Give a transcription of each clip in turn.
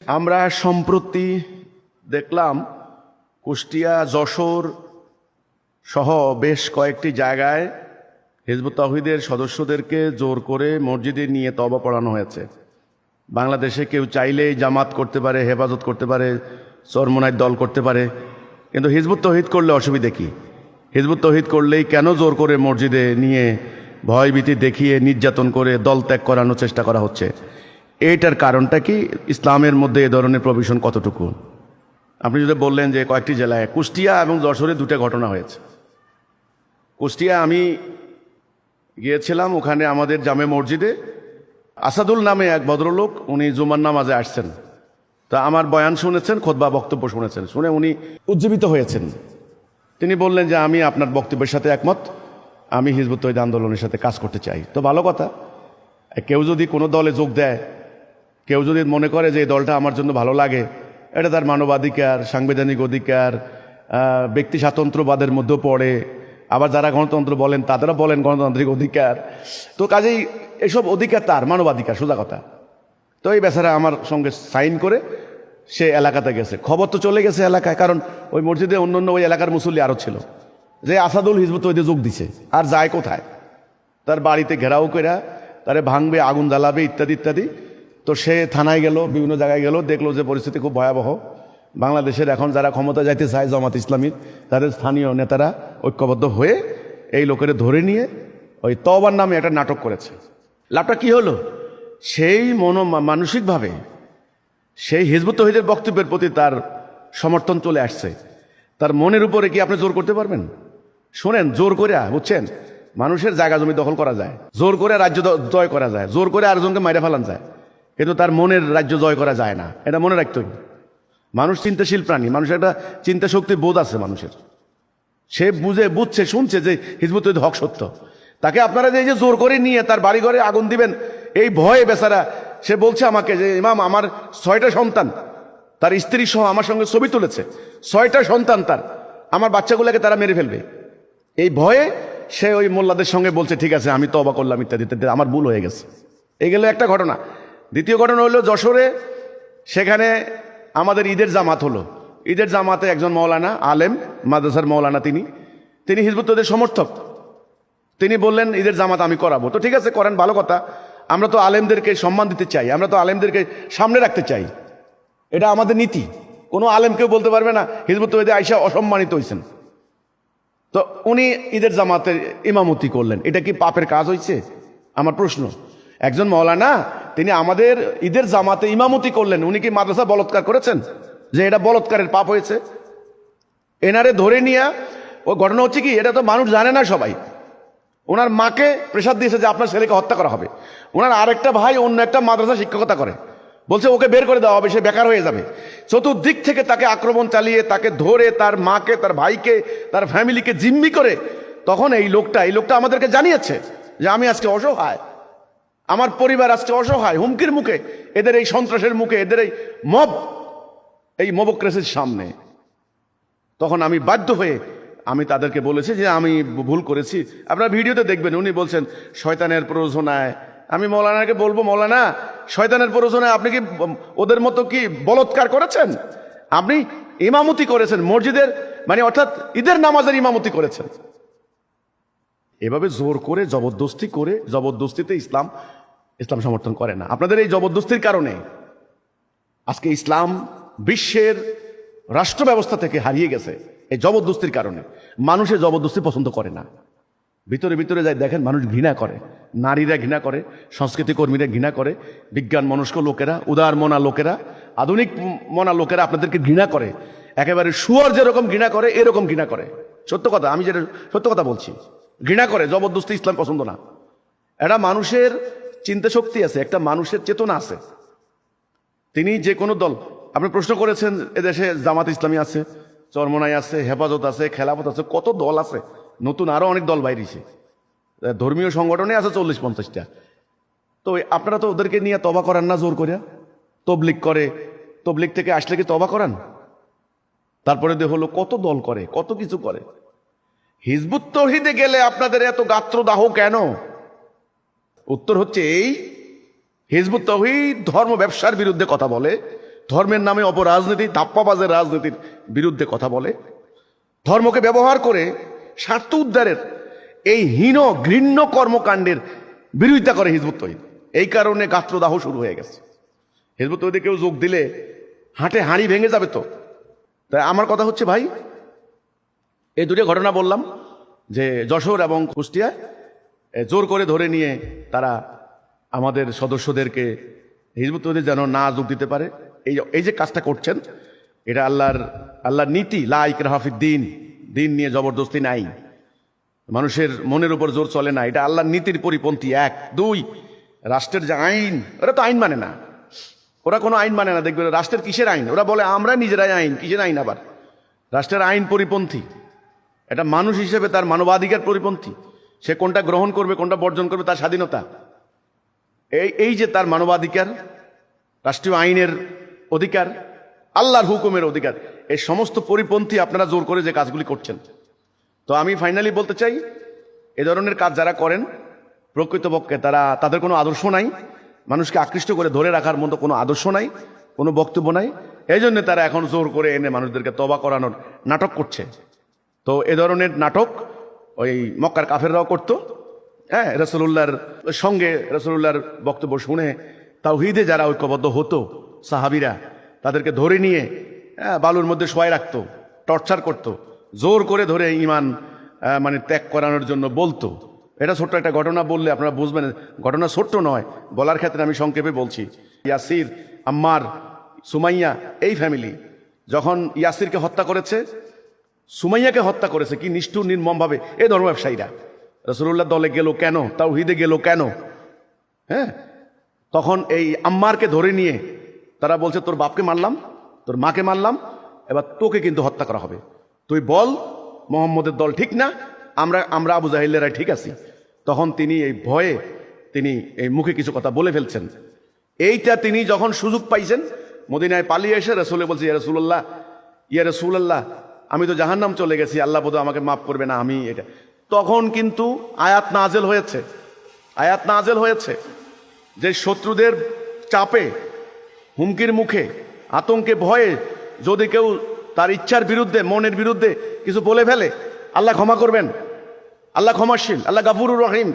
আমরা সম্প্রতি দেখলাম কুষ্টিয়া, যশোর সহ বেশ কয়েকটি জায়গায় হিজবুত তাওহীদের সদস্যদেরকে জোর করে মসজিদে নিয়ে তওবা পড়ানো হয়েছে। বাংলাদেশে কেউ চাইলেই জামাত করতে পারে, হেফাজত করতে পারে, চরমোনাই দল করতে পারে, কিন্তু হিজবুত তাওহীদ করলে অসুবিধা কি? হিজবুত তাওহীদ করলেই কেন জোর করে মসজিদে নিয়ে ভয়ভীতি দেখিয়ে নির্যাতন করে দল ত্যাগ করানোর চেষ্টা করা হচ্ছে? এইটার কারণটা কি? ইসলামের মধ্যে এ ধরনের প্রভিশন কতটুকু? আপনি যদি বললেন যে কয়েকটি জেলায়, কুষ্টিয়া এবং যশোরে দুটো ঘটনা হয়েছে। কুষ্টিয়া আমি গিয়েছিলাম, ওখানে আমাদের জামে মসজিদে আসাদুল নামে এক ভদ্রলোক, উনি জুমার নামাজে আসছেন। তা আমার বয়ান শুনেছেন, খুতবা বক্তব্য শুনেছেন, শুনে উনি উজ্জীবিত হয়েছেন। তিনি বললেন যে আমি আপনার বক্তব্যের সাথে একমত, আমি হিজবুত তাওহীদ আন্দোলনের সাথে কাজ করতে চাই। তো ভালো কথা, কেউ যদি কোনো দলে যোগ দেয়, কেউ যদি মনে করে যে এই দলটা আমার জন্য ভালো লাগে, এটা তার মানবাধিকার, সাংবিধানিক অধিকার, ব্যক্তি স্বাতন্ত্র্যবাদের মধ্যেও পড়ে। আবার যারা গণতন্ত্র বলেন তাদেরা বলেন গণতান্ত্রিক অধিকার। তো কাজেই এসব অধিকার তার, মানবাধিকার, সোজা কথা। তো এই বেচারা আমার সঙ্গে সাইন করে সে এলাকাতে গেছে। খবর তো চলে গেছে এলাকায়, কারণ ওই মসজিদে অন্য ওই এলাকার মুসল্লি আরও ছিল যে আসাদুল হিজবুত তাওহীদে যোগ দিছে। আর যায় কোথায়? তার বাড়িতে ঘেরাও করে তারে ভাঙবে, আগুন জ্বালাবে, ইত্যাদি ইত্যাদি। তো সে থানায় গেল, বিভিন্ন জায়গায় গেল, দেখলো যে পরিস্থিতি খুব ভয়াবহ। বাংলাদেশের এখন যারা ক্ষমতা যাইতে চায়, জামাত ইসলামী, তাদের স্থানীয় নেতারা ঐক্যবদ্ধ হয়ে এই লোকের ধরে নিয়ে ওই তওবার নামে একটা নাটক করেছে। লাভটা কি হলো? সেই মানসিকভাবে সেই হিজবুত তাওহীদের বক্তব্যের প্রতি তার সমর্থন চলে আসছে। তার মনের উপরে কি আপনি জোর করতে পারবেন? শোনেন, জোর করে, বুঝছেন, মানুষের জায়গা জমি দখল করা যায়, জোর করে রাজ্য জয় করা যায়, জোর করে আরেকজনকে মাইরে ফেলান যায়, কিন্তু তার মনের রাজ্য জয় করা যায় না। এটা মনে রাখতে হবে। মানুষ চিন্তাশীল প্রাণী, মানুষের একটা চিন্তা শক্তি বোধ আছে মানুষের। সে বুঝছে, শুনছে যে হিজবুত তাওহীদ হক সত্য। তাকে আপনারা যে জোর করে নিয়ে তার বাড়ি ঘরে আগুন দিবেন, এই ভয়ে বেচারা সে বলছে আমাকে যে ইমাম, আমার 6টা সন্তান, তার স্ত্রী সহ আমার সঙ্গে ছবি তুলেছে, 6টা সন্তান তার, আমার বাচ্চাগুলোকে তারা মেরে ফেলবে। এই ভয়ে সে ওই মোল্লাদের সঙ্গে বলছে ঠিক আছে আমি তওবা করলাম, ইত্যাদি ইত্যাদি, আমার ভুল হয়ে গেছে। এই গেল একটা ঘটনা। দ্বিতীয় ঘটনা হলো যশোরে, সেখানে আমাদের ঈদের জামাত হলো। ঈদের জামাতে একজন মৌলানা, আলেম, মাদ্রাসার মৌলানা, তিনি হিজবুত তাওহীদের সমর্থক। তিনি বললেন ঈদের জামাত আমি করাবো। তো ঠিক আছে, করেন, ভালো কথা। আমরা তো আলেমদেরকে সম্মান দিতে চাই, আমরা তো আলেমদেরকে সামনে রাখতে চাই, এটা আমাদের নীতি। কোনো আলেমকেও বলতে পারবে না হিজবুত তাওহীদে আইসা অসম্মানিত হয়েছেন। তো উনি ঈদের জামাতের ইমামতি করলেন, এটা কি পাপের কাজ হয়েছে? আমার প্রশ্ন। একজন মৌলানা, তিনি আমাদের ঈদের জামাতে ইমামতি করলেন, উনি কি মাদ্রাসা বলৎকার করেছেন যে এটা বলৎকারের পাপ হয়েছে? এনারে ধরে নিয়ে ও ঘটনা হচ্ছে কি, এটা তো মানুষ জানে না সবাই। ওনার মাকে প্রেসার দিয়েছে যে আপনার ছেলেকে হত্যা করা হবে। ওনার আরেকটা ভাই অন্য একটা মাদ্রাসা শিক্ষকতা করে, বলছে ওকে বের করে দেওয়া হবে, সে বেকার হয়ে যাবে। চতুর্দিক থেকে তাকে আক্রমণ চালিয়ে, তাকে ধরে, তার মাকে, তার ভাইকে, তার ফ্যামিলিকে জিম্মি করে, তখন এই লোকটা আমাদেরকে জানিয়েছে যে আমি আজকে অসহায়, আমার পরিবার আজকে অসহায়, হুমকির মুখে, এদের এই সন্ত্রাসের মুখে, এদের এই মবক্রেসির সামনে। তখন আমি বাধ্য হয়ে আমি তাদেরকে বলেছি যে আমি ভুল করেছি। আপনারা ভিডিওতে দেখবেন, উনি বলছেন শয়তানের প্ররোচনায়। আমি মৌলানাকে বলবো, মৌলানা, শয়তানের প্ররোচনায় আপনি কি ওদের মতো কি বলৎকার করেছেন? আপনি ইমামতি করেছেন মসজিদের, মানে অর্থাৎ ঈদের নামাজের ইমামতি করেছেন। এভাবে জোর করে, জবরদস্তিতে ইসলাম সমর্থন করে না। আপনাদের এই জবরদস্তির কারণে আজকে ইসলাম বিশ্বের রাষ্ট্র ব্যবস্থা থেকে হারিয়ে গেছে। এই জবরদস্তির কারণে মানুষের জবরদস্তি পছন্দ করে না। ভিতরে ভিতরে যাই দেখেন, মানুষ ঘৃণা করে, নারীরা ঘৃণা করে, সংস্কৃতি কর্মীরা ঘৃণা করে, বিজ্ঞান মনস্ক লোকেরা, উদার মনা লোকেরা, আধুনিক মনা লোকেরা আপনাদেরকে ঘৃণা করে। একেবারে শুয়োর যেরকম ঘৃণা করে, এরকম ঘৃণা করে। সত্য কথা, আমি যেটা সত্য কথা বলছি, ঘৃণা করে। জবরদস্তি ইসলাম পছন্দ না। এটা মানুষের চিন্তা শক্তি আছে, একটা মানুষের চেতনা আছে। তিনি যে কোনো দল, আপনি প্রশ্ন করেছেন, এদেশে জামাত ইসলামী আছে, চরমোনাই আছে, হেফাজত আছে, খেলাফত আছে, কত দল আছে, নতুন আরো অনেক দল বাইরেছে, ধর্মীয় সংগঠনে আছে 40-50টা। তো আপনারা তো ওদেরকে নিয়ে তওবা করান না জোর করে? তবলিগ করে, তবলিগ থেকে আসলে কি তওবা করান? তারপরে হলো কত দল করে, কত কিছু করে। হিজবুত তাওহীদে গেলে আপনাদের এত গাত্রদাহ কেন? উত্তর হচ্ছে এই, হিজবুত তাওহীদ ধর্ম ব্যবসার বিরুদ্ধে কথা বলে, ধর্মের নামে অপরাজনীতি, ধাপ্পাবাজের রাজনীতির বিরুদ্ধে কথা বলে, ধর্মকে ব্যবহার করে স্বার্থ উদ্ধারের এই হীন ঘৃণ্য কর্মকাণ্ডের বিরোধিতা করে হিজবুত তৌহিদ। এই কারণে গাত্রদাহ শুরু হয়ে গেছে। হিজবুত তৌহিদে কেউ যোগ দিলে হাটে হাঁড়ি ভেঙে যাবে। তো তাই আমার কথা হচ্ছে ভাই, এই দুটো ঘটনা বললাম যে যশোর এবং কুষ্টিয়া জোর করে ধরে নিয়ে তারা আমাদের সদস্যদেরকে হিজবুত তৌহিদে যেন না যোগ দিতে পারে, এই যে কাজটা করছেন, এটা আল্লাহর নীতি। লা ইকরাহা ফিদ্দীন, দিন নিয়ে জবরদস্তি নাই, মানুষের মনের উপর জোর চলে না, এটা আল্লাহর নীতির পরিপন্থী। 1 2 রাষ্ট্রের যে আইন, ওরা তো আইন মানে না, ওরা কোনো আইন মানে না। দেখবে রাষ্ট্রের কিসের আইন, ওরা বলে আমরা নিজেরাই আইন। কিসের আইন আবার? রাষ্ট্রের আইন পরিপন্থী। এটা মানুষ হিসেবে তার মানবাধিকার পরিপন্থী। সে কোনটা গ্রহণ করবে কোনটা বর্জন করবে তার স্বাধীনতা। এই যে তার মানবাধিকার, রাষ্ট্রীয় আইনের অধিকার, আল্লাহর হুকুমের অধিকার, এই সমস্ত পরিপন্থী আপনারা জোর করে যে কাজগুলি করছেন। তো আমি ফাইনালি বলতে চাই, এ ধরনের কাজ যারা করেন প্রকৃতপক্ষে তাদের কোনো আদর্শ নাই, মানুষকে আকৃষ্ট করে ধরে রাখার মতো কোনো আদর্শ নাই, কোনো বক্তব্য নাই। এই জন্য তারা এখন জোর করে এনে মানুষদেরকে তওবা করানোর নাটক করছে। তো এ ধরনের নাটক ওই মক্কার কাফেররাও করতো। হ্যাঁ, রাসূলুল্লাহর সঙ্গে রাসূলুল্লাহর বক্তব্য শুনে তাওহীদে যারা ঐক্যবদ্ধ হতো সাহাবীরা, তাদেরকে ধরে নিয়ে বালুর মধ্যে শোয়াই রাখতো, টর্চার করতো, জোর করে ধরে ঈমান মানে ত্যাগ করানোর জন্য বলতো। এটা ছোট্ট একটা ঘটনা বললে আপনারা বুঝবেন, ঘটনা ছোট্ট নয়, বলার ক্ষেত্রে আমি সংক্ষেপে বলছি। ইয়াসির, আম্মার, সুমাইয়া, এই ফ্যামিলি যখন ইয়াসিরকে হত্যা করেছে, সুমাইয়াকে হত্যা করেছে কি নিষ্ঠুর নির্মমভাবে এই ধর্ম ব্যবসায়ীরা। রাসূলুল্লাহ দলে গেল কেন, তাওহীদে গেল কেন? হ্যাঁ, তখন এই আম্মারকে ধরে নিয়ে তারা বলছে তোর বাপকে মারলাম, তোর মাকে মারলাম, এবার তোকে কিন্তু হত্যা করা হবে। তুই বল মোহাম্মদের দল ঠিক না, আমরা আবু জাহেলেরা ঠিক আছি। তখন তিনি এই ভয়ে তিনি এই মুখে কিছু কথা বলে ফেলছেন। এইটা তিনি যখন সুযোগ পাইছেন মদিনায় পালিয়ে এসে রাসূলে বলছে, ইয়া রাসূলুল্লাহ আমি তো জাহান্নাম চলে গেছি, আল্লাহ বোধহয় আমাকে মাফ করবে না, আমি এটা। তখন কিন্তু আয়াত নাজেল হয়েছে যে শত্রুদের চাপে, হুমকির মুখে, আতঙ্কে, ভয়ে যদি কেউ তার ইচ্ছার বিরুদ্ধে, মনের বিরুদ্ধে কিছু বলে ফেলে, আল্লাহ ক্ষমা করবেন, আল্লাহ ক্ষমাশীল, আল্লাহ গাফুরুর রহিম।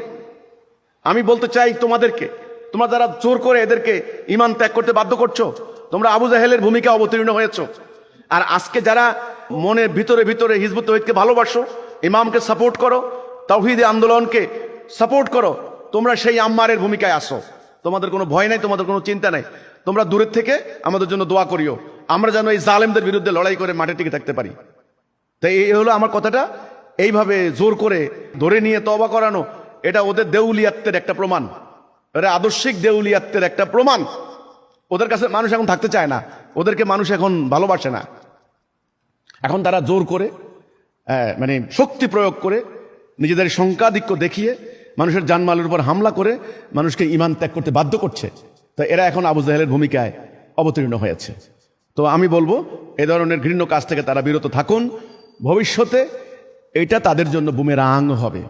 আমি বলতে চাই তোমাদেরকে, তোমরা যারা জোর করে এদেরকে ঈমান ত্যাগ করতে বাধ্য করছো, তোমরা আবু জাহেলের ভূমিকা অবতীর্ণ হয়েছো। আর আজকে যারা মনের ভিতরে ভিতরে হিজবুত তৌহিদকে ভালোবাসো, ইমামকে সাপোর্ট করো, তাওহীদে আন্দোলনকে সাপোর্ট করো, তোমরা সেই আম্মারের ভূমিকায় আসো। তোমাদের কোনো ভয় নাই, তোমাদের কোনো চিন্তা নাই। তোমরা দূরের থেকে আমাদের জন্য দোয়া করিও, আমরা যেন এই জালেমদের বিরুদ্ধে লড়াই করে মাঠে টিকে থাকতে পারি। তাই এই হলো আমার কথাটা। এইভাবে জোর করে ধরে নিয়ে তওবা করানো, এটা ওদের দেউলিয়াত্বের একটা প্রমাণ, এটা আদর্শিক দেউলিয়াত্বের একটা প্রমাণ। ওদের কাছে মানুষ এখন থাকতে চায় না, ওদেরকে মানুষ এখন ভালোবাসে না। এখন তারা জোর করে মানে শক্তি প্রয়োগ করে নিজেদের সংখ্যাধিক্য দেখিয়ে মানুষের জানমালের উপর হামলা করে মানুষকে ঈমান ত্যাগ করতে বাধ্য করছে। তো এরা এখন আবু জাহেলের ভূমিকায় অবতীর্ণ হয়েছে। তো আমি বলবো এ ধরনের ঘৃণ্য কাজ থেকে তারা বিরত থাকুন। ভবিষ্যতে এটা তাদের জন্য বুমেরাং হবে।